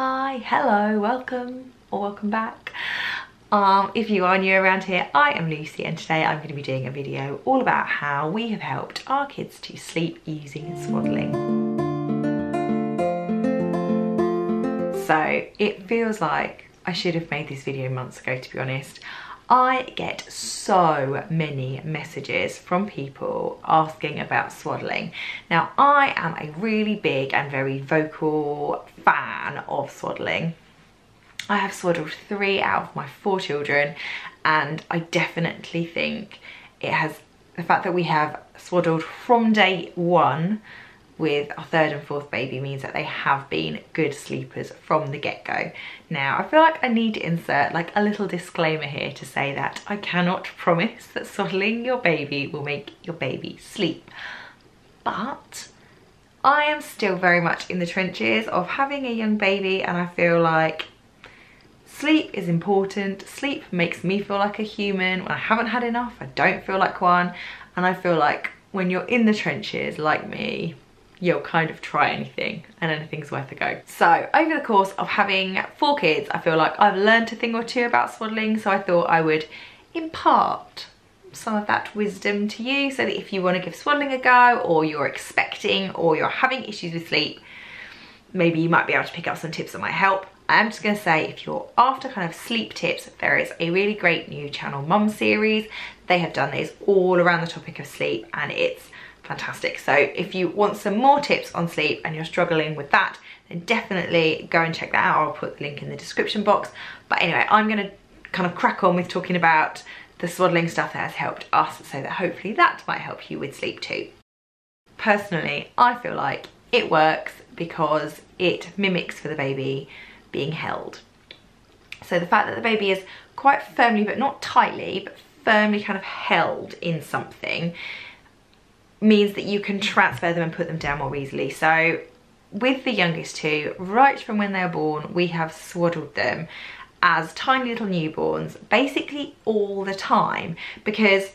Hi, hello, welcome or welcome back. If you are new around here, I am Lucy and today I'm going to be doing a video all about how we have helped our kids to sleep using swaddling. So it feels like I should have made this video months ago, to be honest. I get so many messages from people asking about swaddling. Now, I am a really big and very vocal fan of swaddling. I have swaddled 3 out of my 4 children, and I definitely think it has, the fact that we have swaddled from day 1 with our 3rd and 4th baby means that they have been good sleepers from the get-go. Now, I feel like I need to insert like a little disclaimer here to say that I cannot promise that swaddling your baby will make your baby sleep. But I am still very much in the trenches of having a young baby, and I feel like sleep is important. Sleep makes me feel like a human. When I haven't had enough, I don't feel like one. And I feel like when you're in the trenches like me, you'll kind of try anything and anything's worth a go. So over the course of having 4 kids, I feel like I've learned a thing or two about swaddling, so I thought I would impart some of that wisdom to you so that if you want to give swaddling a go, or you're expecting, or you're having issues with sleep, maybe you might be able to pick up some tips that might help. I'm just going to say, if you're after kind of sleep tips, there is a really great new channel Mum series. They have done this all around the topic of sleep and it's fantastic. So if you want some more tips on sleep and you're struggling with that, then definitely go and check that out. I'll put the link in the description box. But anyway, I'm going to kind of crack on with talking about the swaddling stuff that has helped us, so that hopefully that might help you with sleep too. Personally, I feel like it works because it mimics for the baby being held. So the fact that the baby is quite firmly, but not tightly, but firmly kind of held in something means that you can transfer them and put them down more easily. So with the youngest 2, right from when they are born, we have swaddled them as tiny little newborns basically all the time, because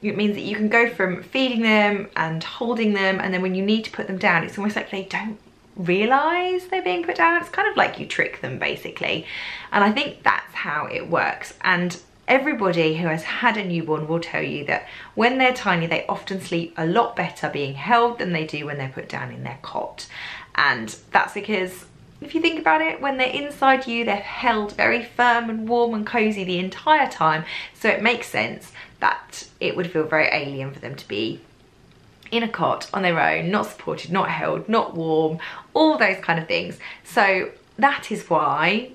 it means that you can go from feeding them and holding them, and then when you need to put them down, it's almost like they don't realise they're being put down. It's kind of like you trick them basically, and I think that's how it works. And everybody who has had a newborn will tell you that when they're tiny, they often sleep a lot better being held than they do when they're put down in their cot. And that's because if you think about it, when they're inside you, they're held very firm and warm and cozy the entire time. So it makes sense that it would feel very alien for them to be in a cot on their own, not supported, not held, not warm, all those kind of things. So that is why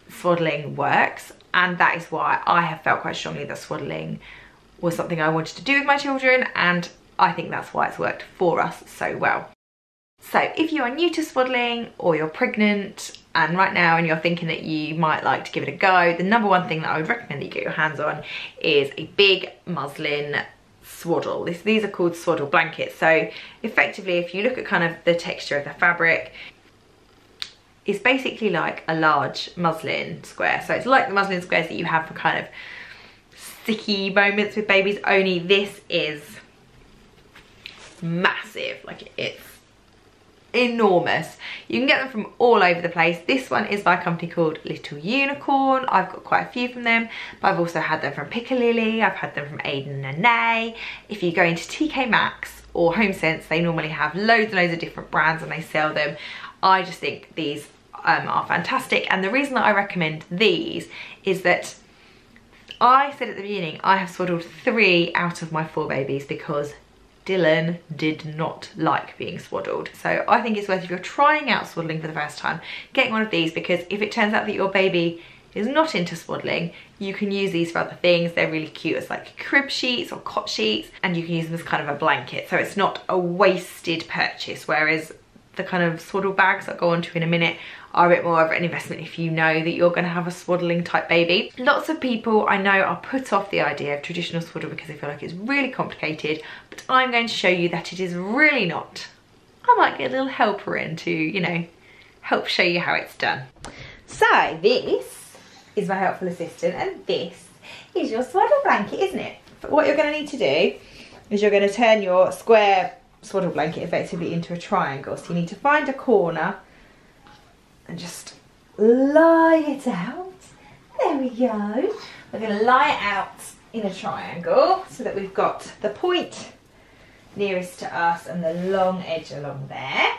swaddling works, and that is why I have felt quite strongly that swaddling was something I wanted to do with my children, and I think that's why it's worked for us so well. So if you are new to swaddling, or you're pregnant and right now and you're thinking that you might like to give it a go, the number one thing that I would recommend that you get your hands on is a big muslin swaddle. These are called swaddle blankets. So effectively, if you look at kind of the texture of the fabric, it's basically like a large muslin square. So it's like the muslin squares that you have for kind of sticky moments with babies, only this is massive. Like, it's enormous. You can get them from all over the place. This one is by a company called Little Unicorn. I've got quite a few from them, but I've also had them from Piccalilli. I've had them from Aiden and Nene. If you go into TK Maxx or HomeSense, they normally have loads and loads of different brands and they sell them. I just think these are fantastic, and the reason that I recommend these is that I said at the beginning I have swaddled 3 out of my 4 babies because Dylan did not like being swaddled. So I think it's worth, if you're trying out swaddling for the first time, getting one of these, because if it turns out that your baby is not into swaddling, you can use these for other things. They're really cute as like crib sheets or cot sheets, and you can use them as kind of a blanket. So it's not a wasted purchase, whereas the kind of swaddle bags that I'll go on to in a minute are a bit more of an investment if you know that you're going to have a swaddling type baby. Lots of people I know are put off the idea of traditional swaddle because they feel like it's really complicated, but I'm going to show you that it is really not. I might get a little helper in to, you know, help show you how it's done. So this is my helpful assistant, and this is your swaddle blanket, isn't it? But what you're going to need to do is you're going to turn your square swaddle blanket effectively into a triangle. So you need to find a corner and just lie it out. There we go. We're going to lie it out in a triangle so that we've got the point nearest to us and the long edge along there.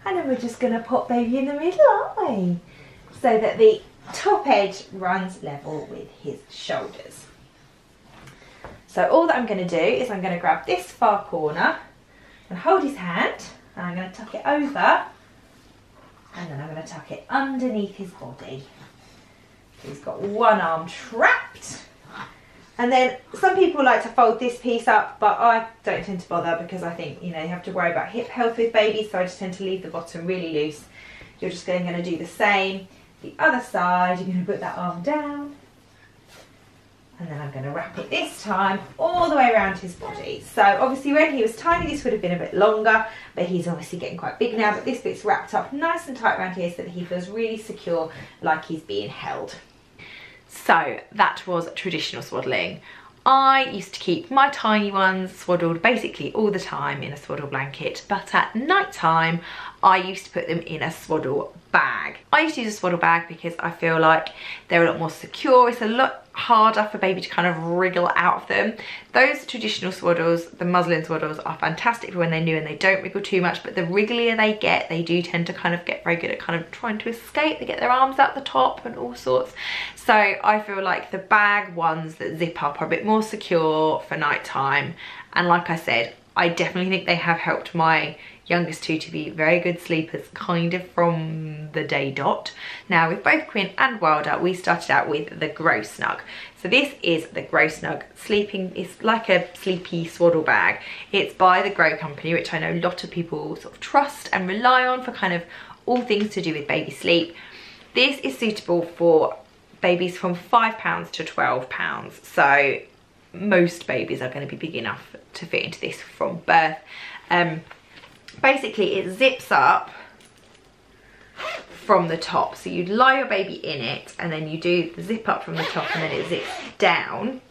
And then we're just going to pop baby in the middle, aren't we? So that the top edge runs level with his shoulders. So all that I'm going to do is I'm going to grab this far corner and hold his hand, and I'm going to tuck it over, and then I'm going to tuck it underneath his body. He's got one arm trapped. And then some people like to fold this piece up, but I don't tend to bother because I think, you know, you have to worry about hip health with babies, so I just tend to leave the bottom really loose. You're just going to do the same. The other side, you're going to put that arm down. And then I'm going to wrap it this time all the way around his body. So obviously when he was tiny, this would have been a bit longer, but he's obviously getting quite big now. But this bit's wrapped up nice and tight around here so that he feels really secure, like he's being held. So that was traditional swaddling. I used to keep my tiny ones swaddled basically all the time in a swaddle blanket, but at night time I used to put them in a swaddle bag. I used to use a swaddle bag because I feel like they're a lot more secure. It's a lot harder for baby to kind of wriggle out of them. Those traditional swaddles, the muslin swaddles, are fantastic for when they're new and they don't wriggle too much, but the wrigglier they get, they do tend to kind of get very good at kind of trying to escape. They get their arms out the top and all sorts. So I feel like the bag ones that zip up are a bit more secure for night time. And like I said, I definitely think they have helped my youngest two to be very good sleepers kind of from the day dot. Now with both Quinn and Wylder, we started out with the Grow Snug. So this is the Grow Snug sleeping, it's like a sleepy swaddle bag. It's by the Grow company, which I know a lot of people sort of trust and rely on for kind of all things to do with baby sleep. This is suitable for babies from £5 to £12. So most babies are going to be big enough to fit into this from birth. Basically it zips up from the top, so you'd lie your baby in it and then you do the zip up from the top and then it zips down,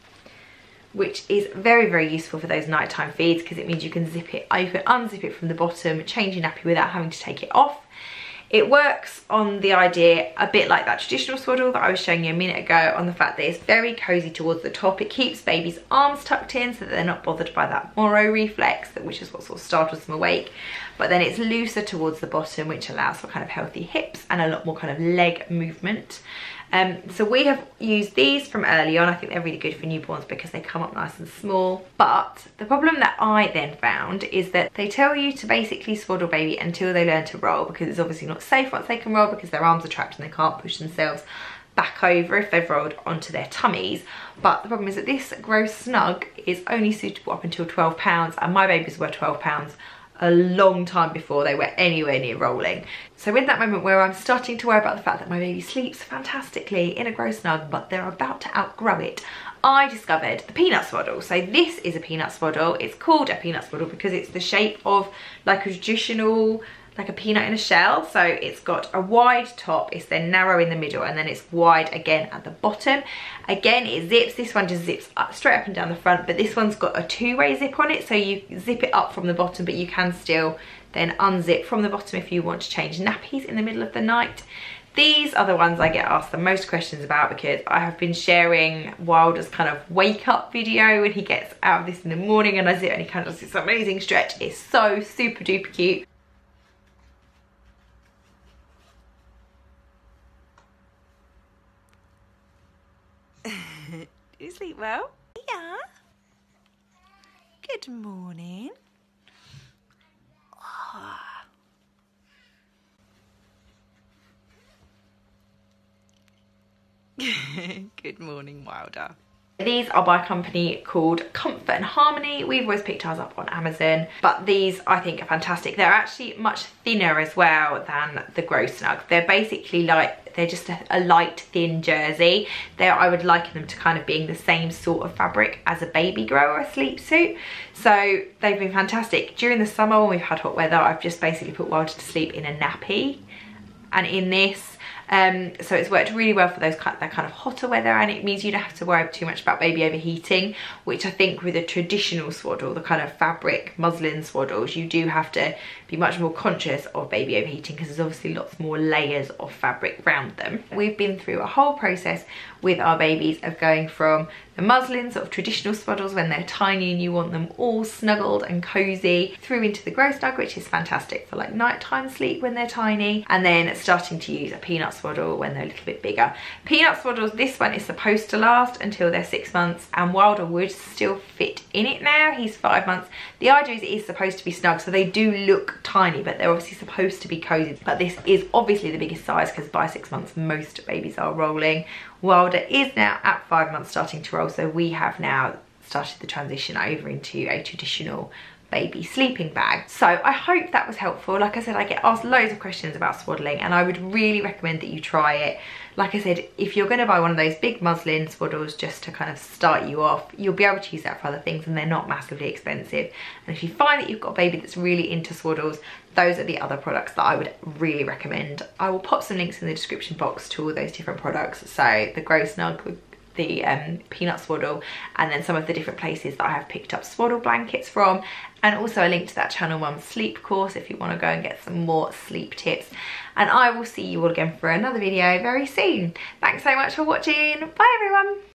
which is very, very useful for those nighttime feeds because it means you can zip it, you can unzip it from the bottom, change your nappy without having to take it off. It works on the idea a bit like that traditional swaddle that I was showing you a minute ago, on the fact that it's very cozy towards the top. It keeps baby's arms tucked in so that they're not bothered by that Moro reflex, which is what sort of startles them awake. But then it's looser towards the bottom, which allows for kind of healthy hips and a lot more kind of leg movement. So we have used these from early on. I think they're really good for newborns because they come up nice and small. But the problem that I then found is that they tell you to basically swaddle baby until they learn to roll, because it's obviously not safe once they can roll because their arms are trapped and they can't push themselves back over if they've rolled onto their tummies. But the problem is that this Grow Snug is only suitable up until £12, and my babies were £12 a long time before they were anywhere near rolling. So in that moment where I'm starting to worry about the fact that my baby sleeps fantastically in a Grow Snug but they're about to outgrow it, I discovered the peanut swaddle. So this is a peanut swaddle. It's called a peanut swaddle because it's the shape of like a traditional, like a peanut in a shell. So it's got a wide top, it's then narrow in the middle, and then it's wide again at the bottom. Again, it zips. This one just zips up, straight up and down the front, but this one's got a two-way zip on it, so you zip it up from the bottom, but you can still then unzip from the bottom if you want to change nappies in the middle of the night. These are the ones I get asked the most questions about because I have been sharing Wylder's kind of wake up video when he gets out of this in the morning, and I zip and he kind of does this amazing stretch. It's so super duper cute. Do you sleep well? Yeah. Good morning. Oh. Good morning, Wylder. These are by a company called Comfort and Harmony. We've always picked ours up on Amazon, but these I think are fantastic. They're actually much thinner as well than the Grow Snug. They're basically like, they're just a light thin jersey. I would liken them to kind of being the same sort of fabric as a baby grow or a sleep suit. So they've been fantastic. During the summer when we've had hot weather, I've just basically put Wylder to sleep in a nappy and in this. So it's worked really well for those that kind of hotter weather, and it means you don't have to worry too much about baby overheating, which I think with a traditional swaddle, the kind of fabric muslin swaddles, you do have to be much more conscious of baby overheating because there's obviously lots more layers of fabric around them. We've been through a whole process with our babies of going from the muslin sort of traditional swaddles when they're tiny and you want them all snuggled and cozy, through into the grow snug, which is fantastic for like nighttime sleep when they're tiny, and then starting to use a peanut swaddle when they're a little bit bigger. Peanut swaddles, this one is supposed to last until they're 6 months, and Wylder would still fit in it now. He's 5 months. The idea is it is supposed to be snug, so they do look tiny, but they're obviously supposed to be cozy. But this is obviously the biggest size because by 6 months most babies are rolling. Wylder is now at 5 months starting to roll, so we have now started the transition over into a traditional baby sleeping bag. So I hope that was helpful. Like I said, I get asked loads of questions about swaddling, and I would really recommend that you try it. Like I said, if you're going to buy one of those big muslin swaddles just to kind of start you off, you'll be able to use that for other things, and they're not massively expensive. And if you find that you've got a baby that's really into swaddles, those are the other products that I would really recommend. I will pop some links in the description box to all those different products. So the Grow Snug, the peanut swaddle, and then some of the different places that I have picked up swaddle blankets from, and also a link to that Channel Mum sleep course if you want to go and get some more sleep tips. And I will see you all again for another video very soon. Thanks so much for watching. Bye everyone.